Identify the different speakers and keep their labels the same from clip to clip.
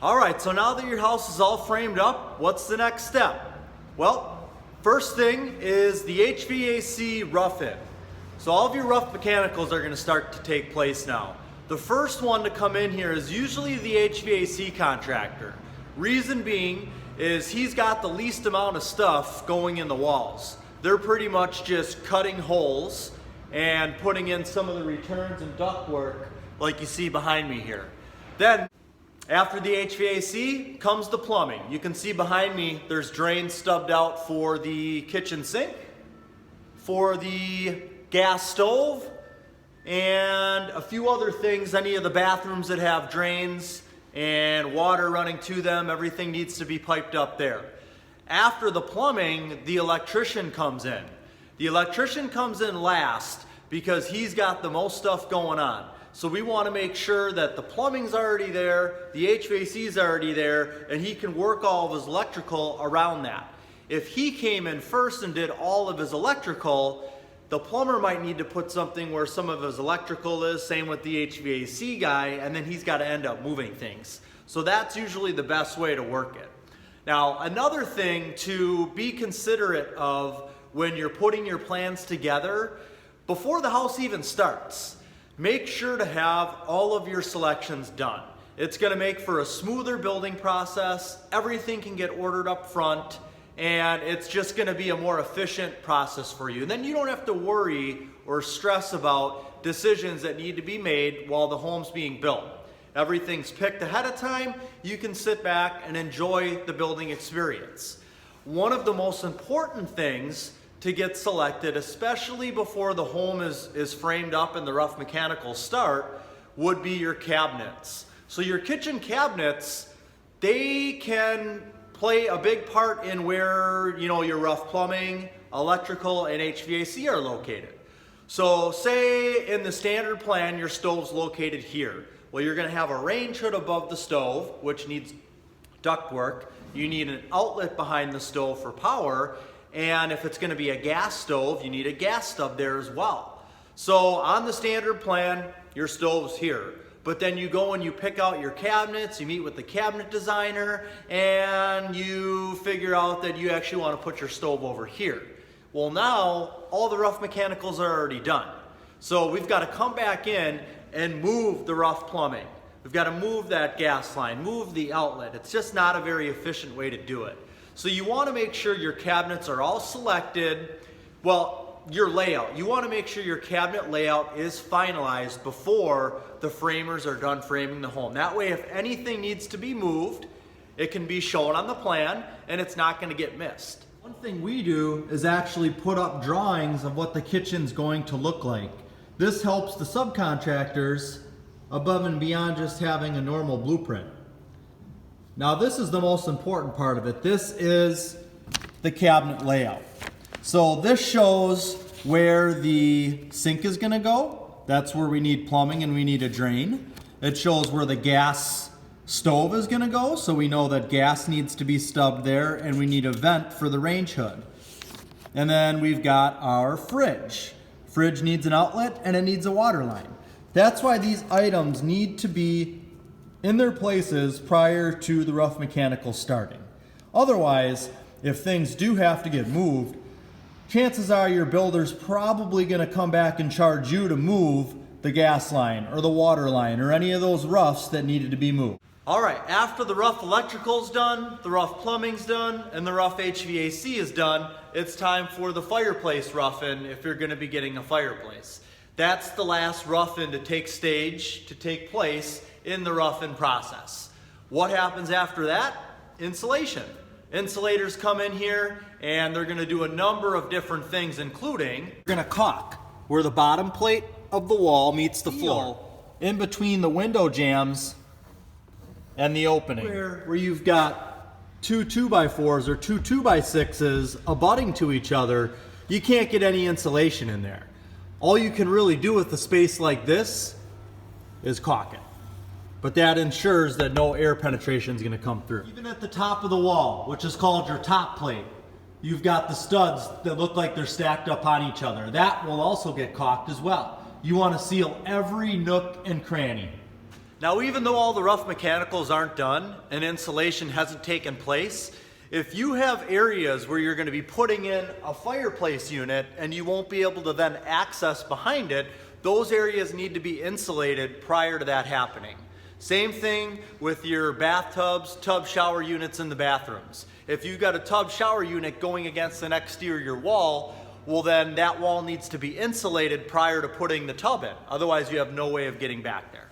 Speaker 1: All right, so now that your house is all framed up, what's the next step? Well, first thing is the HVAC rough-in. So all of your rough mechanicals are going to start to take place now. The first one to come in here is usually the HVAC contractor. Reason being is he's got the least amount of stuff going in the walls. They're pretty much just cutting holes and putting in some of the returns and ductwork like you see behind me here. Then after the HVAC comes the plumbing. You can see behind me there's drains stubbed out for the kitchen sink, for the gas stove, and a few other things. Any of the bathrooms that have drains and water running to them, everything needs to be piped up there. After the plumbing, the electrician comes in. The electrician comes in last because he's got the most stuff going on. So we want to make sure that the plumbing's already there, the HVAC's already there, and he can work all of his electrical around that. If he came in first and did all of his electrical, the plumber might need to put something where some of his electrical is, same with the HVAC guy, and then he's got to end up moving things. So that's usually the best way to work it. Now, another thing to be considerate of when you're putting your plans together, before the house even starts, make sure to have all of your selections done. It's going to make for a smoother building process. Everything can get ordered up front, and it's just going to be a more efficient process for you. And then you don't have to worry or stress about decisions that need to be made while the home's being built. Everything's picked ahead of time. You can sit back and enjoy the building experience. One of the most important things to get selected, especially before the home is framed up and the rough mechanicals start, would be your cabinets. So your kitchen cabinets, they can play a big part in where your rough plumbing, electrical, and HVAC are located. So say in the standard plan your stove's located here. Well, you're going to have a range hood above the stove, which needs ductwork. You need an outlet behind the stove for power. And if it's going to be a gas stove, you need a gas stub there as well. So on the standard plan, your stove's here. But then you go and you pick out your cabinets, you meet with the cabinet designer, and you figure out that you actually want to put your stove over here. Well, now all the rough mechanicals are already done. So we've got to come back in and move the rough plumbing. We've got to move that gas line, move the outlet. It's just not a very efficient way to do it. So you want to make sure your cabinets are all selected. Well, your layout. You want to make sure your cabinet layout is finalized before the framers are done framing the home. That way, if anything needs to be moved, it can be shown on the plan and it's not going to get missed. One thing we do is actually put up drawings of what the kitchen's going to look like. This helps the subcontractors above and beyond just having a normal blueprint. Now this is the most important part of it. This is the cabinet layout. So this shows where the sink is going to go. That's where we need plumbing and we need a drain. It shows where the gas stove is going to go, so we know that gas needs to be stubbed there and we need a vent for the range hood. And then we've got our fridge. Fridge needs an outlet and it needs a water line. That's why these items need to be in their places prior to the rough mechanical starting. Otherwise, if things do have to get moved, chances are your builder's probably going to come back and charge you to move the gas line or the water line or any of those roughs that needed to be moved. All right, after the rough electrical's done, the rough plumbing's done, and the rough HVAC is done, it's time for the fireplace rough-in if you're going to be getting a fireplace. That's the last rough-in to take place in the rough-in process. What happens after that? Insulation. Insulators come in here and they're going to do a number of different things, including we're going to caulk where the bottom plate of the wall meets the floor, in between the window jambs and the opening, where you've got two 2x4s or two 2x6s abutting to each other. You can't get any insulation in there. All you can really do with a space like this is caulk it. But that ensures that no air penetration is going to come through. Even at the top of the wall, which is called your top plate, you've got the studs that look like they're stacked up on each other. That will also get caulked as well. You want to seal every nook and cranny. Now, even though all the rough mechanicals aren't done and insulation hasn't taken place, if you have areas where you're going to be putting in a fireplace unit and you won't be able to then access behind it, those areas need to be insulated prior to that happening. Same thing with your bathtubs, tub shower units in the bathrooms. If you've got a tub shower unit going against an exterior wall, well then that wall needs to be insulated prior to putting the tub in. Otherwise you have no way of getting back there.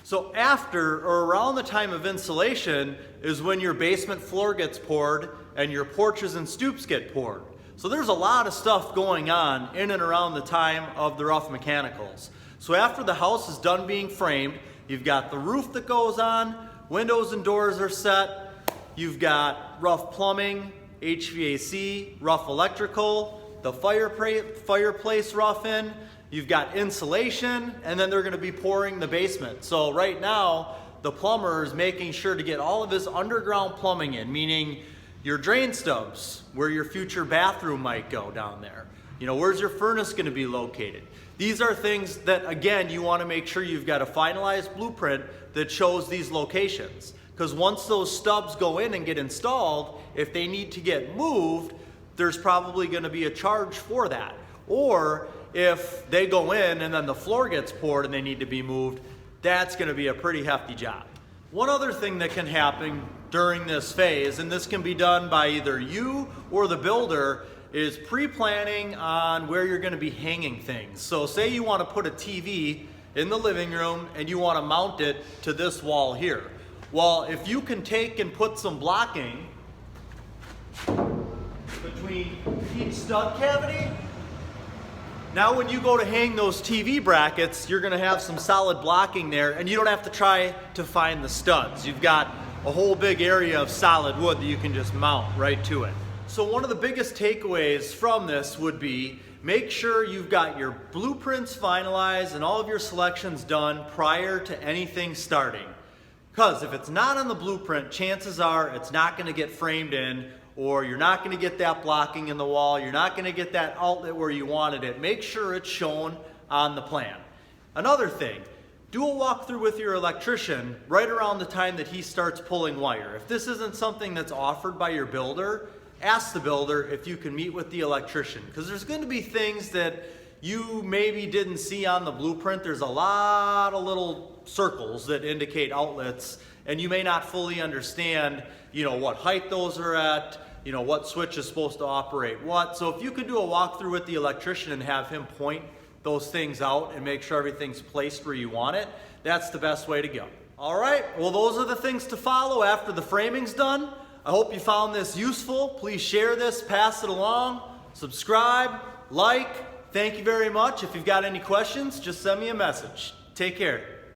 Speaker 1: So after or around the time of insulation is when your basement floor gets poured and your porches and stoops get poured. So there's a lot of stuff going on in and around the time of the rough mechanicals. So after the house is done being framed, you've got the roof that goes on, windows and doors are set, you've got rough plumbing, HVAC, rough electrical, the fireplace rough in, you've got insulation, and then they're going to be pouring the basement. So right now, the plumber is making sure to get all of his underground plumbing in, meaning your drain stubs, where your future bathroom might go down there. You know, where's your furnace going to be located? These are things that, again, you want to make sure you've got a finalized blueprint that shows these locations. Because once those stubs go in and get installed, if they need to get moved, there's probably going to be a charge for that. Or if they go in and then the floor gets poured and they need to be moved, that's going to be a pretty hefty job. One other thing that can happen during this phase, and this can be done by either you or the builder, is pre-planning on where you're going to be hanging things. So say you want to put a TV in the living room and you want to mount it to this wall here. Well, if you can take and put some blocking between each stud cavity, now when you go to hang those TV brackets, you're going to have some solid blocking there and you don't have to try to find the studs. You've got a whole big area of solid wood that you can just mount right to it. So one of the biggest takeaways from this would be make sure you've got your blueprints finalized and all of your selections done prior to anything starting. Because if it's not on the blueprint, chances are it's not going to get framed in, or you're not going to get that blocking in the wall, you're not going to get that outlet where you wanted it. Make sure it's shown on the plan. Another thing, do a walkthrough with your electrician right around the time that he starts pulling wire. If this isn't something that's offered by your builder, ask the builder if you can meet with the electrician, because there's going to be things that you maybe didn't see on the blueprint. There's a lot of little circles that indicate outlets, and you may not fully understand, what height those are at, what switch is supposed to operate what. So if you could do a walkthrough with the electrician and have him point those things out and make sure everything's placed where you want it, that's the best way to go. All right, well, those are the things to follow after the framing's done. I hope you found this useful. Please share this, pass it along, subscribe, like. Thank you very much. If you've got any questions, just send me a message. Take care.